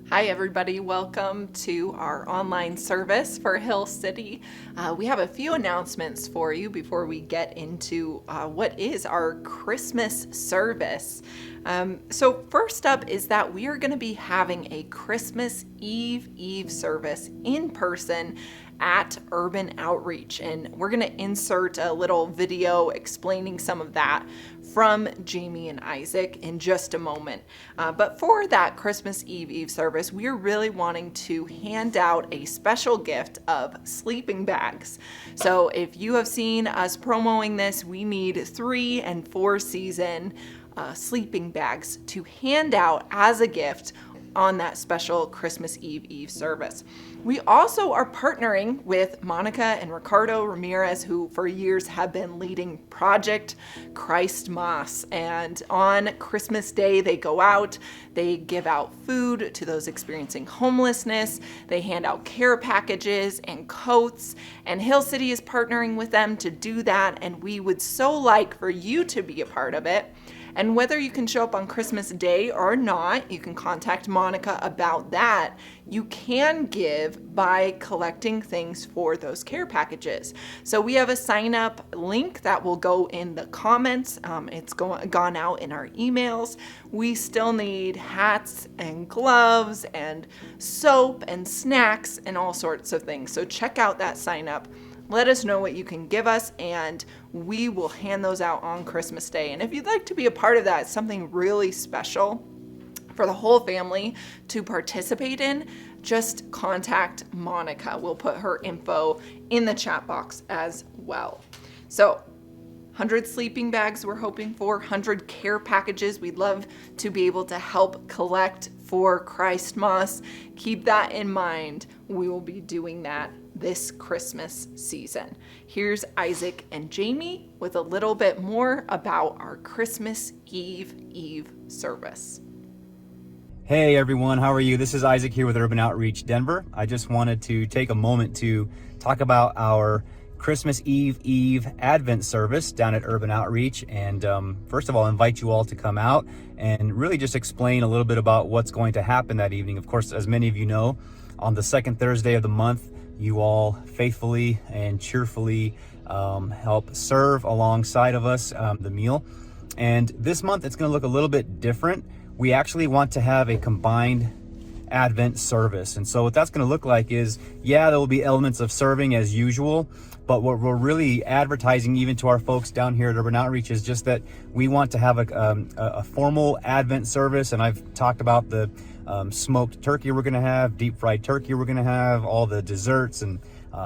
Hi everybody, welcome to our online service for Hill City. We have a few announcements for you before we get into what is our Christmas service. So first up is that we are going to be having a Christmas Eve service in person at Urban Outreach, and we're going to insert a little video explaining some of that from Jamie and Isaac in just a moment. But for that Christmas Eve service, we are really wanting to hand out a special gift of sleeping bags. So if you have seen us promoting this, we need 3 and 4 season sleeping bags to hand out as a gift on that special Christmas Eve service. We also are partnering with Monica and Ricardo Ramirez, who for years have been leading Project Christmas. And on Christmas Day, they go out, they give out food to those experiencing homelessness, they hand out care packages and coats, and Hill City is partnering with them to do that, and we would so like for you to be a part of it. And whether you can show up on Christmas Day or not, you can contact Monica about that. You can give by collecting things for those care packages. So we have a sign up link that will go in the comments. It's gone out in our emails. We still need hats and gloves and soap and snacks and all sorts of things. So check out that sign up. Let us know what you can give us, and we will hand those out on Christmas Day. And if you'd like to be a part of that, something really special for the whole family to participate in, just contact Monica. We'll put her info in the chat box as well. So 100 sleeping bags we're hoping for, 100 care packages we'd love to be able to help collect for Christmas. Keep that in mind. We will be doing that this Christmas season. Here's Isaac and Jamie with a little bit more about our Christmas Eve service. Hey everyone, how are you? This is Isaac here with Urban Outreach Denver. I just wanted to take a moment to talk about our Christmas Eve Advent service down at Urban Outreach, and first of all, invite you all to come out and really just explain a little bit about what's going to happen that evening. Of course, as many of you know, on the second Thursday of the month, you all faithfully and cheerfully help serve alongside of us the meal. And this month it's going to look a little bit different. We actually want to have a combined Advent service. And so what that's going to look like is, yeah, there will be elements of serving as usual, but what we're really advertising even to our folks down here at Urban Outreach is just that we want to have a formal Advent service. And I've talked about the smoked turkey we're going to have, deep fried turkey we're going to have, all the desserts, and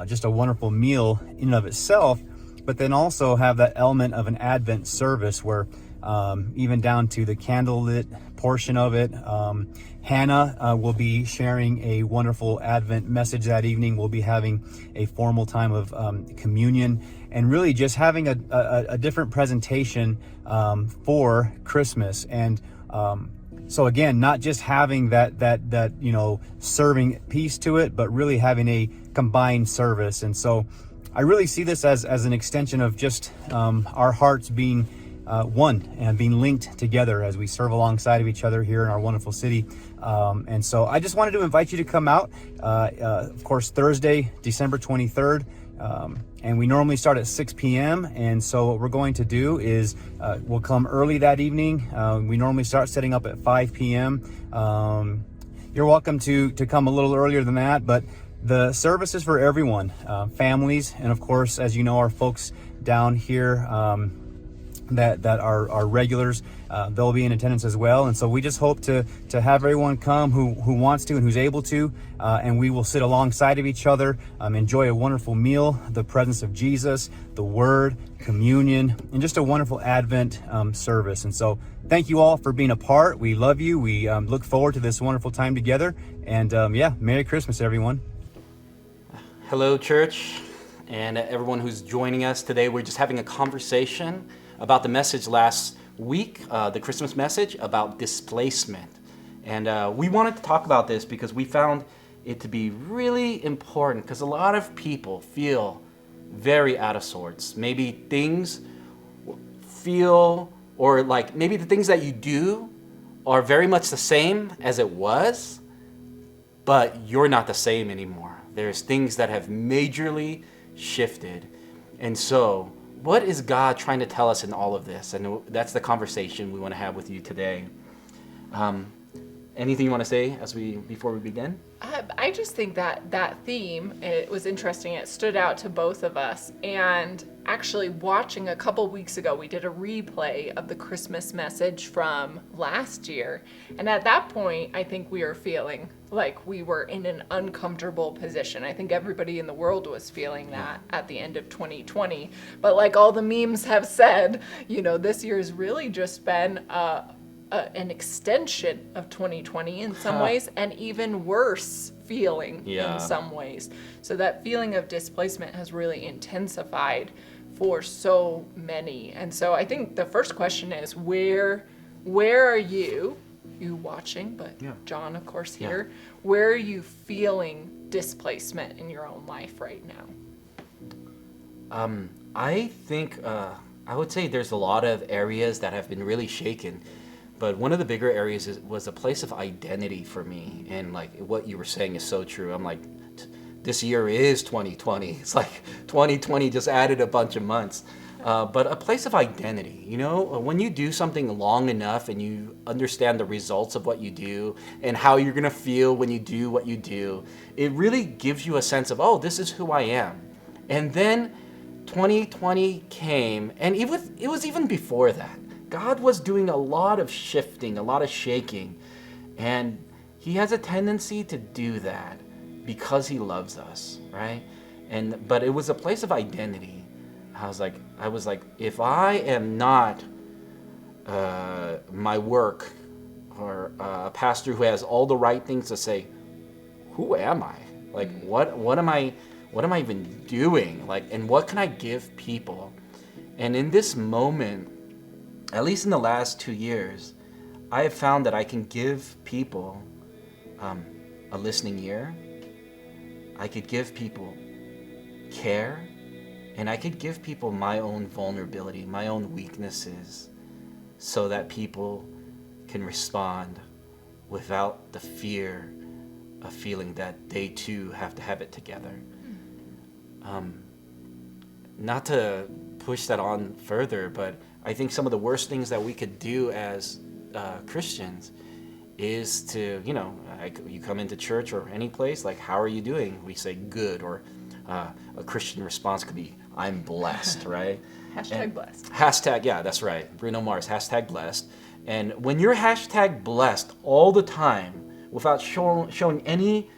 just a wonderful meal in and of itself. But then also have that element of an Advent service where even down to the candlelit portion of it. Hannah will be sharing a wonderful Advent message that evening. We'll be having a formal time of communion and really just having a different presentation for Christmas. And so again, not just having that serving piece to it, but really having a combined service. And so I really see this as an extension of just our hearts being one and being linked together as we serve alongside of each other here in our wonderful city. And so I just wanted to invite you to come out, of course, Thursday, December 23rd. And we normally start at 6 p.m. And so what we're going to do is we'll come early that evening. We normally start setting up at 5 p.m. You're welcome to come a little earlier than that, but the service is for everyone, families, and of course, as you know, our folks down here that are regulars, they'll be in attendance as well. And so we just hope to have everyone come who wants to and who's able to, and we will sit alongside of each other, enjoy a wonderful meal, the presence of Jesus, the Word, communion, and just a wonderful Advent service. And so thank you all for being a part. We love you. We look forward to this wonderful time together. And yeah, Merry Christmas, everyone. Hello, church, and everyone who's joining us today. We're just having a conversation about the message last week, the Christmas message about displacement. And we wanted to talk about this because we found it to be really important, because a lot of people feel very out of sorts. Maybe things feel, or like maybe the things that you do are very much the same as it was, but you're not the same anymore. There's things that have majorly shifted. And so, what is God trying to tell us in all of this? And that's the conversation we want to have with you today. Anything you want to say before we begin? I just think that theme, it was interesting. It stood out to both of us. And actually watching a couple weeks ago, we did a replay of the Christmas message from last year. And at that point, I think we were feeling like we were in an uncomfortable position. I think everybody in the world was feeling that at the end of 2020. But like all the memes have said, this year's really just been an extension of 2020 in some ways, and even worse feeling in some ways. So that feeling of displacement has really intensified for so many. And so I think the first question is, where are you watching, but John, of course, here, where are you feeling displacement in your own life right now? I think, I would say there's a lot of areas that have been really shaken. But one of the bigger areas was a place of identity for me. And like what you were saying is so true. I'm like, this year is 2020. It's like 2020 just added a bunch of months. But a place of identity, when you do something long enough and you understand the results of what you do and how you're going to feel when you do what you do, it really gives you a sense of, oh, this is who I am. And then 2020 came, and it was even before that. God was doing a lot of shifting, a lot of shaking, and he has a tendency to do that because he loves us, right? But it was a place of identity. I was like, if I am not my work or a pastor who has all the right things to say, who am I? Like, what am I even doing? Like, and what can I give people? And in this moment, at least in the last 2 years, I have found that I can give people a listening ear. I could give people care, and I could give people my own vulnerability, my own weaknesses, so that people can respond without the fear of feeling that they too have to have it together. Not to push that on further, but I think some of the worst things that we could do as Christians is to, you come into church or any place, like, how are you doing? We say good, or a Christian response could be, I'm blessed, right? Blessed. Hashtag, yeah, that's right. Bruno Mars, hashtag blessed. And when you're hashtag blessed all the time without showing any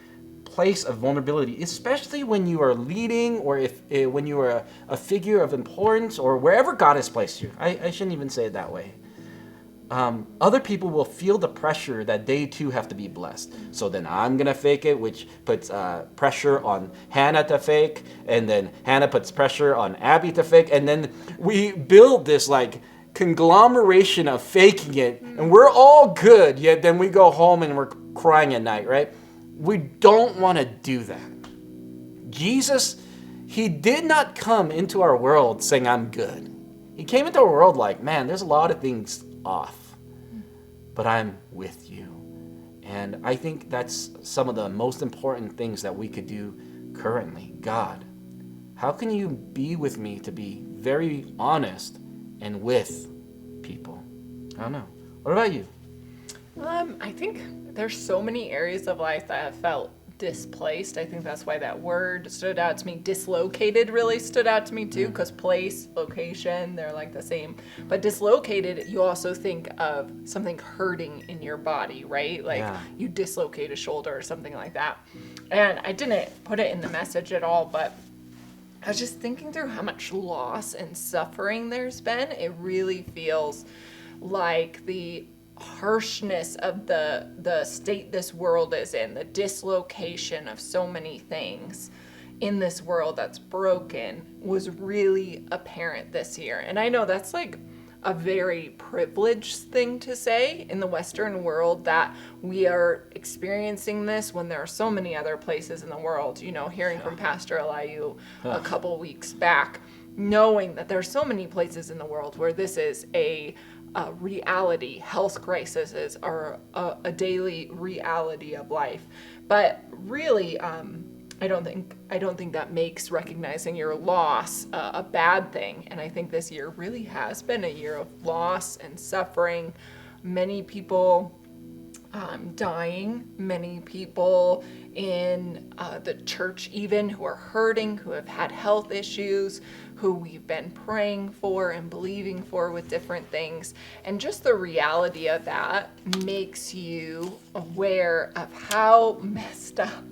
place of vulnerability, especially when you are leading, or when you are a figure of importance, or wherever God has placed you. I shouldn't even say it that way. Other people will feel the pressure that they too have to be blessed. So then I'm going to fake it, which puts pressure on Hannah to fake, and then Hannah puts pressure on Abby to fake, and then we build this like conglomeration of faking it, and we're all good, yet then we go home and we're crying at night, right? We don't want to do that. Jesus, he did not come into our world saying, I'm good. He came into our world like, man, there's a lot of things off, but I'm with you. And I think that's some of the most important things that we could do currently. God, how can you be with me to be very honest and with people? I don't know. What about you? I think there's so many areas of life that have felt displaced. I think that's why that word stood out to me. Dislocated really stood out to me too, because place, location, they're like the same. But dislocated, you also think of something hurting in your body, right? Like you dislocate a shoulder or something like that. And I didn't put it in the message at all, but I was just thinking through how much loss and suffering there's been. It really feels like the harshness of the state this world is in, the dislocation of so many things in this world that's broken, was really apparent this year. And I know that's like a very privileged thing to say in the Western world, that we are experiencing this when there are so many other places in the world. Hearing from Pastor Eliu a couple weeks back, knowing that there are so many places in the world where this is a reality, health crises are a daily reality of life. But really, I don't think that makes recognizing your loss a bad thing. And I think this year really has been a year of loss and suffering. Many people dying, many people in the church even who are hurting, who have had health issues, who we've been praying for and believing for with different things. And just the reality of that makes you aware of how messed up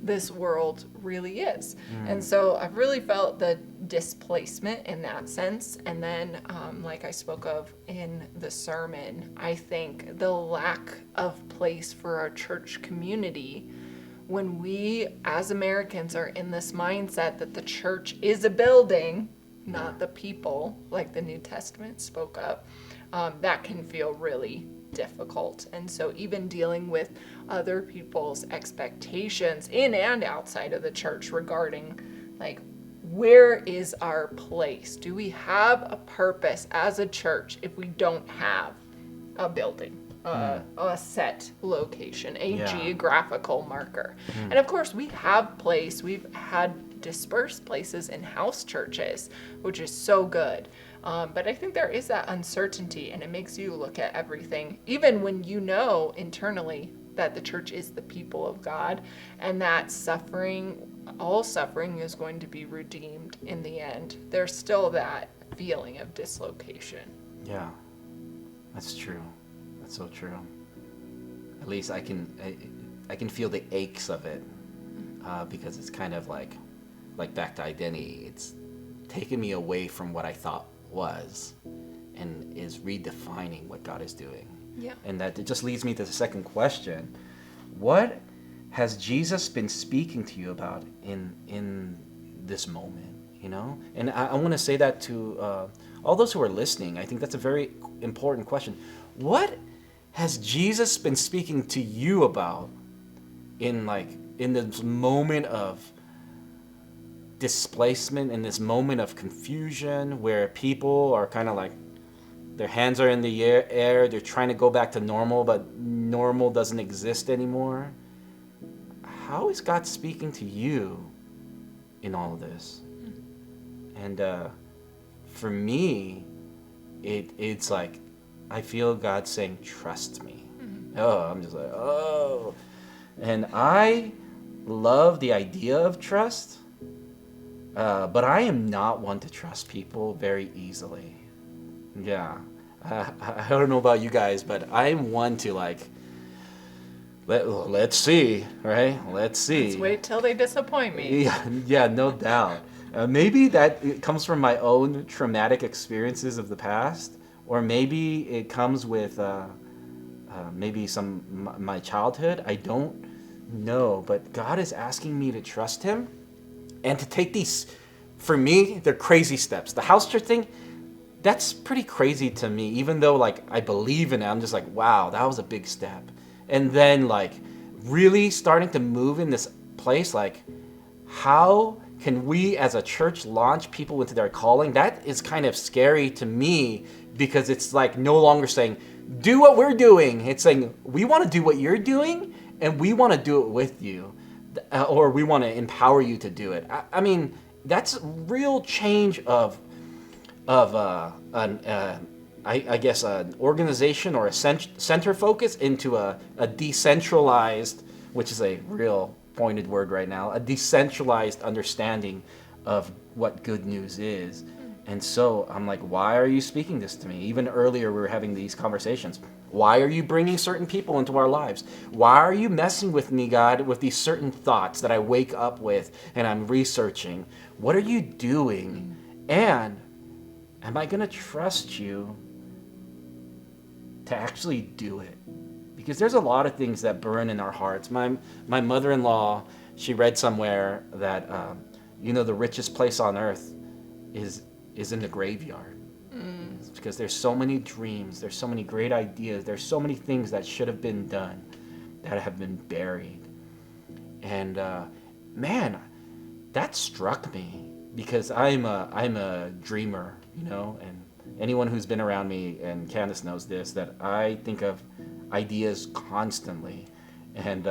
this world really is. And so I've really felt the displacement in that sense. And then, like I spoke of in the sermon, I think the lack of place for our church community when we as Americans are in this mindset that the church is a building, not the people, like the New Testament spoke of, that can feel really difficult. And so even dealing with other people's expectations in and outside of the church regarding like, where is our place? Do we have a purpose as a church if we don't have a building, a set location, a geographical marker? And of course we have place, we've had dispersed places in house churches, which is so good. But I think there is that uncertainty, and it makes you look at everything, even when you know internally that the church is the people of God, and that all suffering is going to be redeemed in the end. There's still that feeling of dislocation. Yeah, that's true. That's so true. At least I can feel the aches of it, because it's kind of like back to identity. It's taken me away from what I thought was, and is redefining what God is doing. Yeah. And that it just leads me to the second question. What has Jesus been speaking to you about in this moment, you know? And I want to say that to all those who are listening. I think that's a very important question. What has Jesus been speaking to you about in this moment of displacement, in this moment of confusion where people are kind of like, their hands are in the air, they're trying to go back to normal, but normal doesn't exist anymore? How is God speaking to you in all of this? And for me, it's like, I feel God saying, trust me. Oh, I'm just like, oh. And I love the idea of trust, but I am not one to trust people very easily. Yeah, I don't know about you guys, but I'm one to let's see, right? Let's see. Let's wait till they disappoint me. Yeah, no doubt. Maybe it comes from my own traumatic experiences of the past, or maybe it comes with maybe my childhood. I don't know, but God is asking me to trust Him and to take these, for me, they're crazy steps. The house church thing, that's pretty crazy to me, even though I believe in it. I'm just like, wow, that was a big step. And then really starting to move in this place, how can we as a church launch people into their calling? That is kind of scary to me, because it's no longer saying, do what we're doing. It's saying, we want to do what you're doing, and we want to do it with you, or we want to empower you to do it. I mean, that's real change of I guess an organization or a center focus into a decentralized, which is a real pointed word right now, a decentralized understanding of what good news is. And so I'm like, why are you speaking this to me? Even earlier we were having these conversations. Why are you bringing certain people into our lives? Why are you messing with me, God, with these certain thoughts that I wake up with and I'm researching? What are you doing? And am I going to trust you to actually do it? Because there's a lot of things that burn in our hearts. My mother-in-law, she read somewhere that, the richest place on earth is in the graveyard. It's because there's so many dreams, there's so many great ideas, there's so many things that should have been done that have been buried. And man, that struck me, because I'm a dreamer, and anyone who's been around me, and Candace knows this, that I think of ideas constantly. and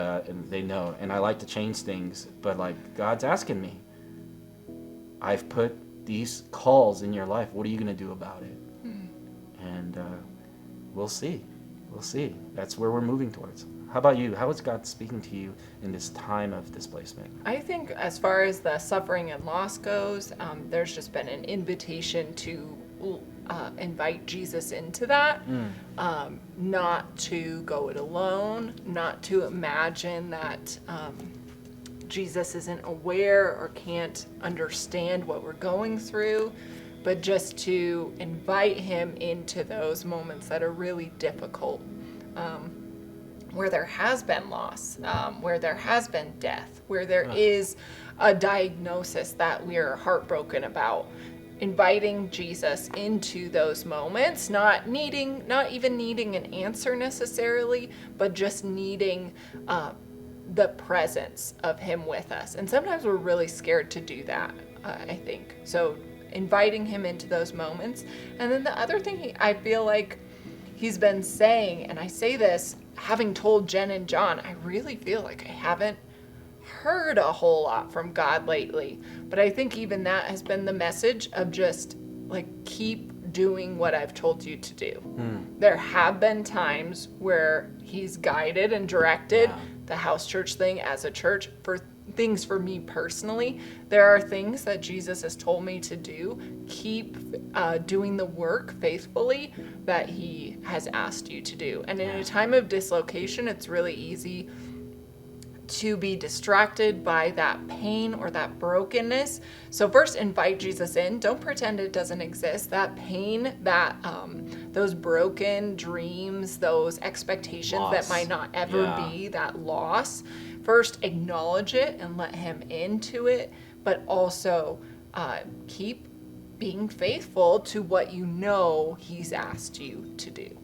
they know. And I like to change things, but like God's asking me, I've put these calls in your life. What are you going to do about it? And we'll see. We'll see. That's where we're moving towards. How about you? How is God speaking to you in this time of displacement? I think as far as the suffering and loss goes, there's just been an invitation to invite Jesus into that, not to go it alone, not to imagine that Jesus isn't aware or can't understand what we're going through, but just to invite him into those moments that are really difficult, where there has been loss, where there has been death, where there is a diagnosis that we're heartbroken about. Inviting Jesus into those moments, not even needing an answer necessarily, but just needing the presence of him with us. And sometimes we're really scared to do that, I think. So inviting him into those moments. And then the other thing I feel like he's been saying, and I say this having told Jen and John, I really feel like I haven't heard a whole lot from God lately. But I think even that has been the message of just like, keep doing what I've told you to do. There have been times where he's guided and directed the house church thing as a church for things for me personally. There are things that Jesus has told me to do. Keep doing the work faithfully that he has asked you to do. And in a time of dislocation, it's really easy to be distracted by that pain or that brokenness. So first, invite Jesus in. Don't pretend it doesn't exist. That pain, that those broken dreams, those expectations that might not ever be, that loss. First, acknowledge it and let him into it, but also keep being faithful to what you know he's asked you to do.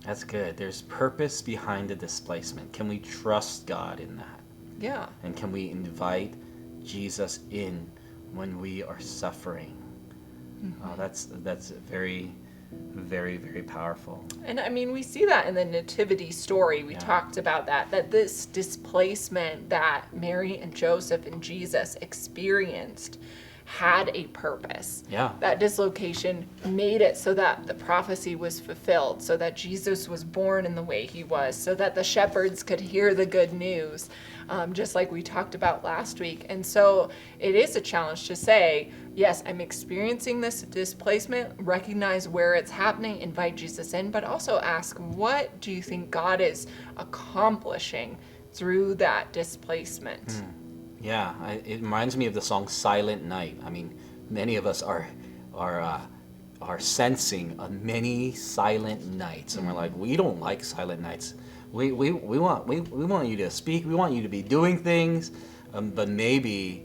That's good. There's purpose behind the displacement. Can we trust God in that? Yeah. And can we invite Jesus in when we are suffering? That's very, very, very powerful. And I mean, we see that in the nativity story. We talked about that this displacement that Mary and Joseph and Jesus experienced had a purpose. Yeah. That dislocation made it so that the prophecy was fulfilled, so that Jesus was born in the way he was, so that the shepherds could hear the good news, just like we talked about last week. And so it is a challenge to say, yes, I'm experiencing this displacement, recognize where it's happening, invite Jesus in, but also ask, what do you think God is accomplishing through that displacement? Yeah, it reminds me of the song "Silent Night." I mean, many of us are sensing many silent nights, and we're like, we don't like silent nights. We want you to speak. We want you to be doing things, but maybe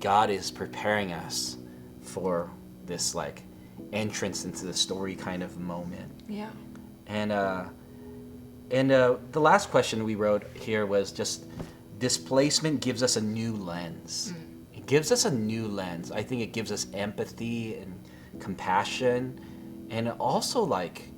God is preparing us for this like entrance into the story kind of moment. Yeah. And the last question we wrote here was just, displacement gives us a new lens. It gives us a new lens. I think it gives us empathy and compassion. And also, like,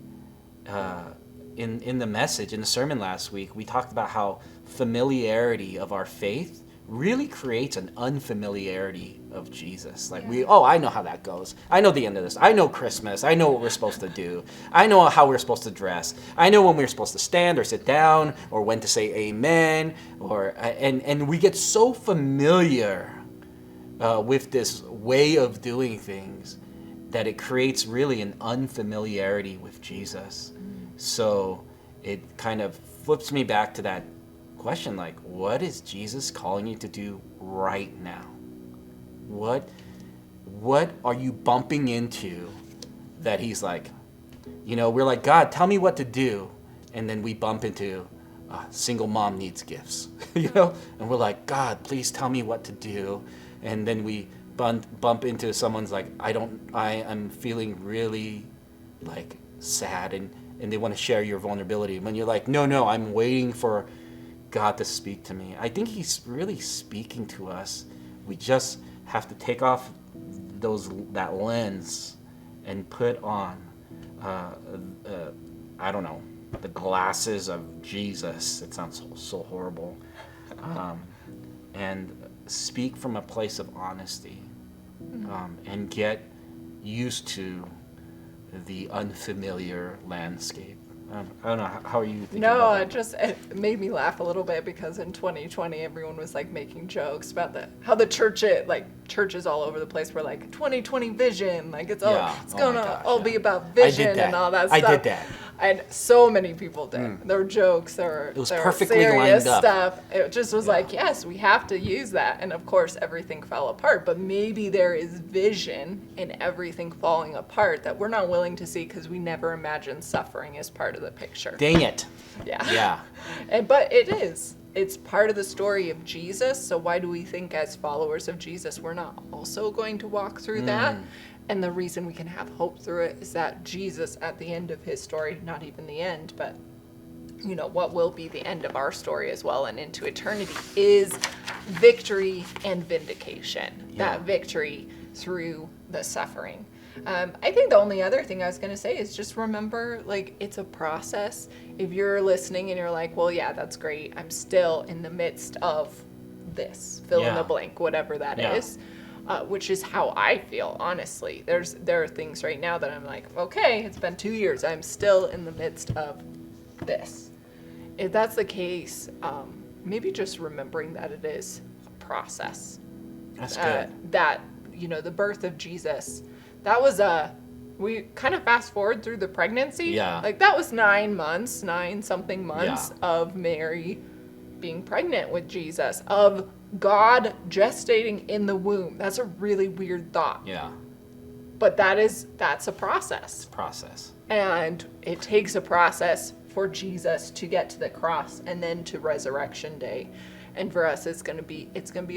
in the message, in the sermon last week, we talked about how familiarity of our faith really creates an unfamiliarity of Jesus. Like, I know how that goes. I know the end of this. I know Christmas. I know what we're supposed to do. I know how we're supposed to dress. I know when we're supposed to stand or sit down, or when to say amen, and we get so familiar with this way of doing things that it creates really an unfamiliarity with Jesus. So it kind of flips me back to that question, like, what is Jesus calling you to do right now? What are you bumping into that he's like, we're like, God, tell me what to do. And then we bump into single mom needs gifts, and we're like, God, please tell me what to do. And then we bump into someone's like, I'm feeling really like sad, and they want to share your vulnerability. When you're like, no, I'm waiting for God to speak to me. I think he's really speaking to us. We just have to take off that lens and put on, the glasses of Jesus. It sounds so horrible. And speak from a place of honesty, and get used to the unfamiliar landscape. I don't know, how are you thinking No, about that? it made me laugh a little bit because in 2020 everyone was like making jokes about how the churches all over the place were like 2020 vision, like it's Yeah. it's Oh gonna my gosh, all yeah. be about I did vision that. and all that I stuff. did that. And so many people did. There were jokes, there was were perfectly serious lined up. stuff. It just was Yeah. like, yes, we have to use that. And of course everything fell apart, but maybe there is vision in everything falling apart that we're not willing to see because we never imagined suffering as part of the picture. Dang it. Yeah. Yeah. But it is. It's part of the story of Jesus. So why do we think as followers of Jesus we're not also going to walk through that? And the reason we can have hope through it is that Jesus at the end of his story, not even the end, but what will be the end of our story as well and into eternity is victory and vindication. Yeah. That victory through the suffering. I think the only other thing I was going to say is just remember, like, it's a process. If you're listening and you're like, well, yeah, that's great. I'm still in the midst of this, fill in Yeah. the blank, whatever that Yeah. is, which is how I feel, honestly. There are things right now that I'm like, okay, it's been 2 years. I'm still in the midst of this. If that's the case, maybe just remembering that it is a process. That's good. That, the birth of Jesus, that was we kind of fast forward through the pregnancy. Yeah. Like that was 9 something months Yeah. of Mary being pregnant with Jesus, of God gestating in the womb. That's a really weird thought. Yeah. But that's a process. Process. And it takes a process for Jesus to get to the cross and then to resurrection day. And for us, it's gonna be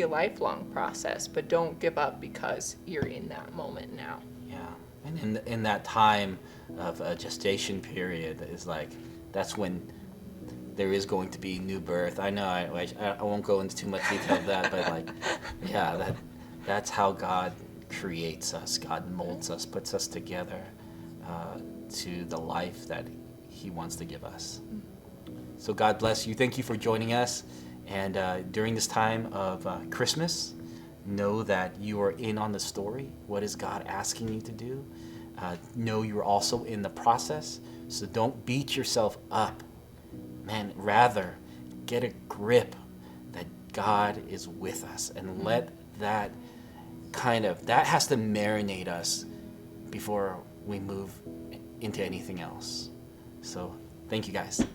a lifelong process. But don't give up because you're in that moment now. Yeah. And in that time of a gestation period is like, that's when there is going to be new birth. I know I won't go into too much detail of that, but like, yeah, that's how God creates us. God molds us, puts us together to the life that he wants to give us. So God bless you. Thank you for joining us. And during this time of Christmas, know that you are in on the story. What is God asking you to do? Know you're also in the process. So don't beat yourself up. Man, rather get a grip that God is with us, and let that that has to marinate us before we move into anything else. So thank you guys.